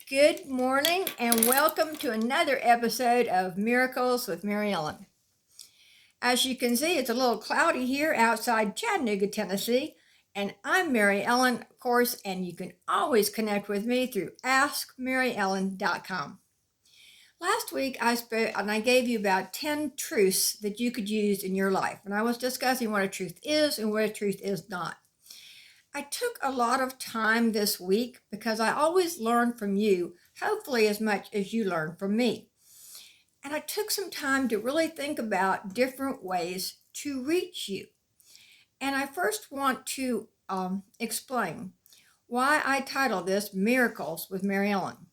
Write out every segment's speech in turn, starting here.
Good morning and welcome to another episode of Miracles with Mary Ellen. As you can see, it's a little cloudy here outside Chattanooga, Tennessee, and I'm Mary Ellen, of course, and you can always connect with me through AskMaryEllen.com. Last week I spoke and I gave you about 10 truths that you could use in your life, and I was discussing what a truth is and what a truth is not. I took a lot of time this week because I always learn from you, hopefully as much as you learn from me. And I took some time to really think about different ways to reach you. And I first want to explain why I titled this Miracles with Mary Ellen.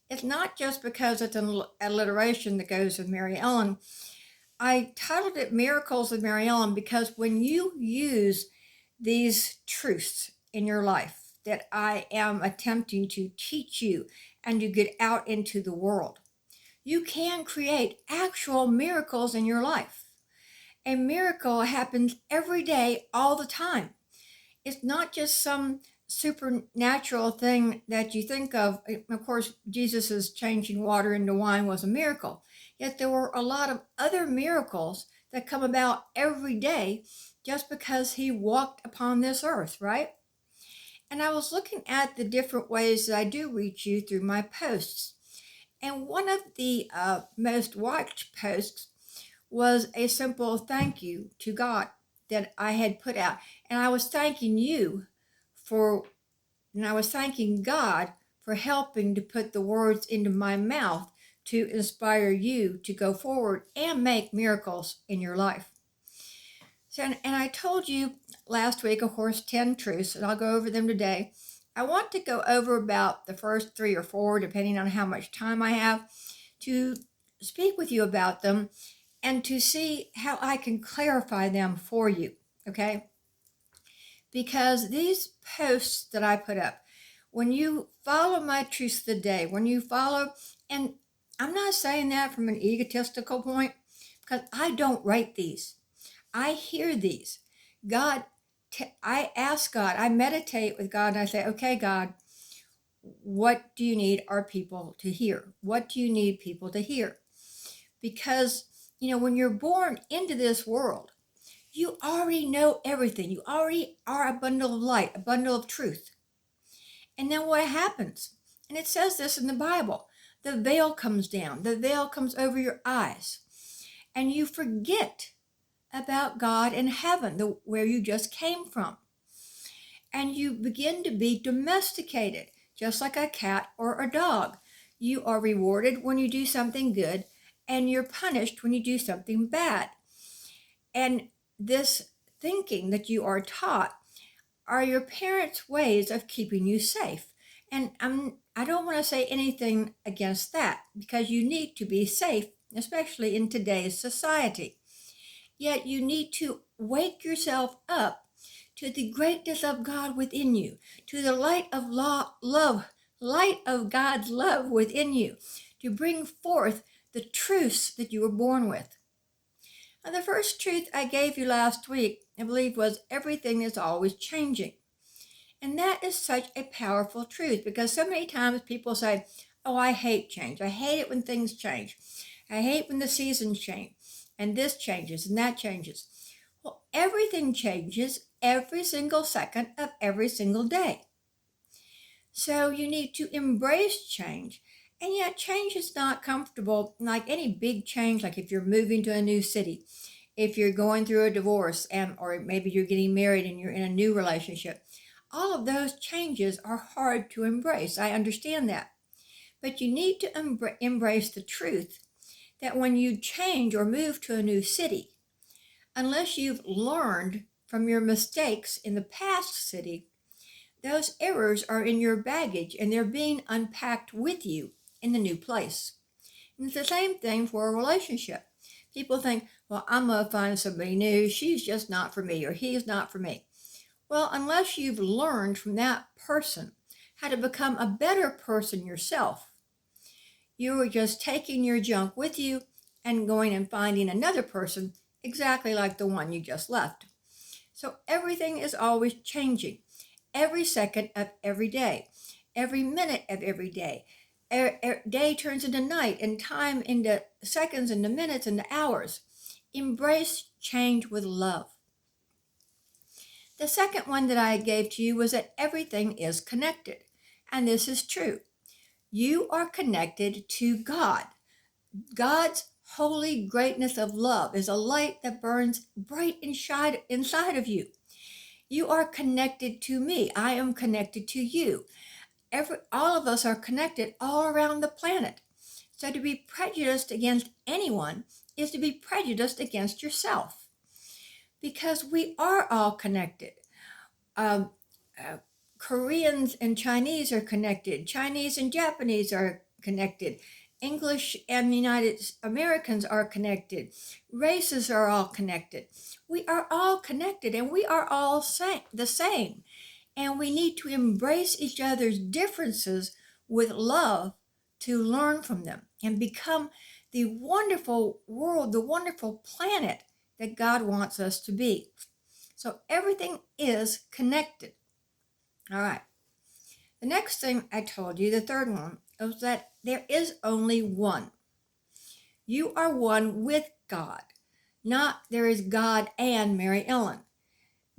It's not just because it's an alliteration that goes with Mary Ellen. I titled it Miracles with Mary Ellen because when you use these truths in your life that I am attempting to teach you and you get out into the world, you can create actual miracles in your life. A miracle happens every day, all the time. It's not just some supernatural thing that you think of. Of course, Jesus' changing water into wine was a miracle. Yet there were a lot of other miracles that come about every day just because he walked upon this earth, right? And I was looking at the different ways that I do reach you through my posts. And one of the most watched posts was a simple thank you to God that I had put out. And I was thanking you and I was thanking God for helping to put the words into my mouth to inspire you to go forward and make miracles in your life. So, and I told you last week, of course, 10 truths, and I'll go over them today. I want to go over about the first 3 or 4, depending on how much time I have, to speak with you about them and to see how I can clarify them for you, okay? Because these posts that I put up, when you follow my truths of the day, when you follow, and I'm not saying that from an egotistical point, because I don't write these. I hear these. I ask God, I meditate with God, and I say, okay, God, what do you need our people to hear? What do you need people to hear? Because, when you're born into this world, you already know everything. You already are a bundle of light, a bundle of truth. And then what happens? And it says this in the Bible. The veil comes down. The veil comes over your eyes. And you forget about God in heaven, where you just came from. And you begin to be domesticated, just like a cat or a dog. You are rewarded when you do something good, and you're punished when you do something bad. And this thinking that you are taught are your parents' ways of keeping you safe. And I don't want to say anything against that, because you need to be safe, especially in today's society. Yet you need to wake yourself up to the greatness of God within you, to the light of light of God's love within you, to bring forth the truths that you were born with. Now, the first truth I gave you last week, I believe, was everything is always changing. And that is such a powerful truth, because so many times people say, oh, I hate change. I hate it when things change. I hate when the seasons change, and this changes and that changes. Well, everything changes every single second of every single day. So you need to embrace change. And yet change is not comfortable, like any big change, like if you're moving to a new city, if you're going through a divorce, or maybe you're getting married and you're in a new relationship. All of those changes are hard to embrace. I understand that. But you need to embrace the truth that when you change or move to a new city, unless you've learned from your mistakes in the past city, those errors are in your baggage and they're being unpacked with you in the new place. And it's the same thing for a relationship. People think, well, I'm going to find somebody new. She's just not for me, or he's not for me. Well, unless you've learned from that person how to become a better person yourself, you are just taking your junk with you and going and finding another person exactly like the one you just left. So everything is always changing, every second of every day, every minute of every day. Day turns into night, and time into seconds, into minutes, into hours. Embrace change with love. The second one that I gave to you was that everything is connected. And this is true. You are connected to God. God's holy greatness of love is a light that burns bright inside of you. You are connected to me. I am connected to you. All of us are connected all around the planet. So to be prejudiced against anyone is to be prejudiced against yourself, because we are all connected. Um, Koreans and Chinese are connected. Chinese and Japanese are connected. English and United Americans are connected. Races are all connected. We are all connected, and we are all the same. And we need to embrace each other's differences with love to learn from them and become the wonderful world, the wonderful planet that God wants us to be. So everything is connected. All right. The next thing I told you, the third one, was that there is only one. You are one with God, not there is God and Mary Ellen.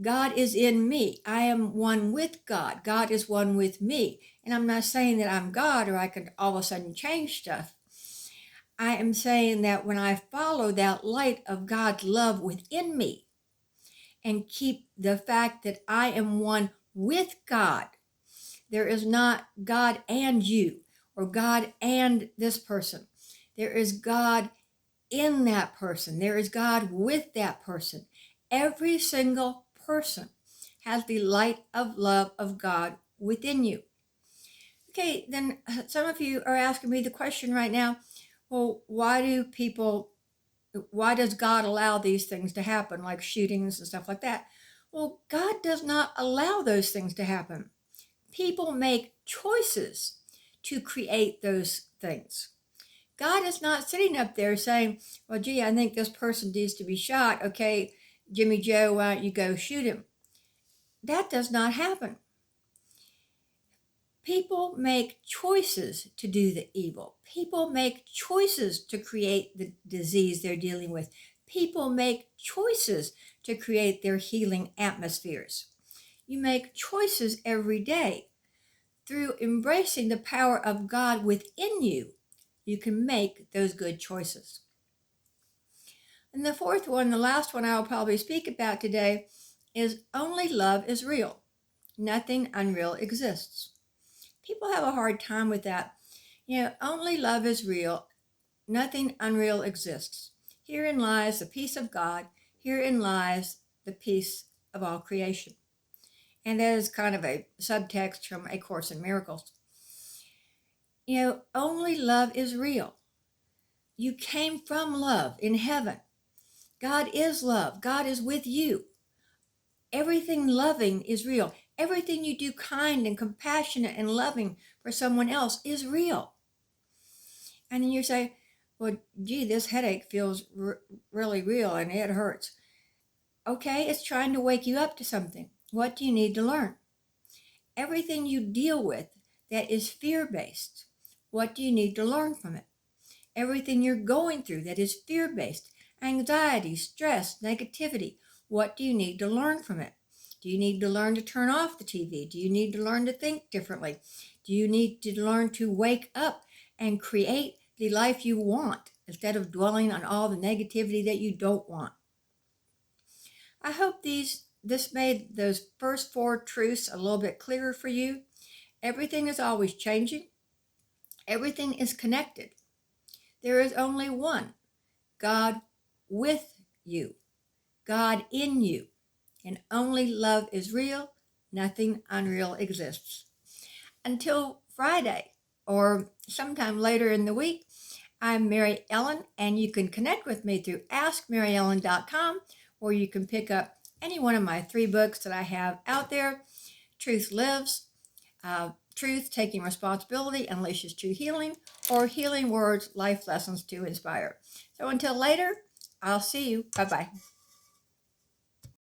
God is in me. I am one with God. God is one with me. And I'm not saying that I'm God or I could all of a sudden change stuff. I am saying that when I follow that light of God's love within me and keep the fact that I am one with God, there is not God and you or God and this person. There is God in that person. There is God with that person. Every single person has the light of love of God within you. Okay, then some of you are asking me the question right now, well, why does God allow these things to happen, like shootings and stuff like that? Well, God does not allow those things to happen. People make choices to create those things. God is not sitting up there saying, well, gee, I think this person needs to be shot. Okay, Jimmy Joe, why don't you go shoot him? That does not happen. People make choices to do the evil. People make choices to create the disease they're dealing with. People make choices to create their healing atmospheres. You make choices every day. Through embracing the power of God within you, you can make those good choices. And the fourth one, the last one I will probably speak about today, is only love is real. Nothing unreal exists. People have a hard time with that. Only love is real. Nothing unreal exists. Herein lies the peace of God. Herein lies the peace of all creation. And that is kind of a subtext from A Course in Miracles. Only love is real. You came from love in heaven. God is love. God is with you. Everything loving is real. Everything you do kind and compassionate and loving for someone else is real. And then you say, well, gee, this headache feels really real and it hurts. Okay, it's trying to wake you up to something. What do you need to learn? Everything you deal with that is fear-based, what do you need to learn from it? Everything you're going through that is fear-based, anxiety, stress, negativity, what do you need to learn from it? Do you need to learn to turn off the TV? Do you need to learn to think differently? Do you need to learn to wake up and create the life you want instead of dwelling on all the negativity that you don't want? I hope this made those first four truths a little bit clearer for you. Everything is always changing. Everything is connected. There is only one, God with you, God in you, and only love is real. Nothing unreal exists. Until Friday or sometime later in the week, I'm Mary Ellen, and you can connect with me through askmaryellen.com, or you can pick up any one of my 3 books that I have out there. Truth Lives, Truth, Taking Responsibility, Unleashes True Healing, or Healing Words, Life Lessons to Inspire. So until later, I'll see you. Bye-bye.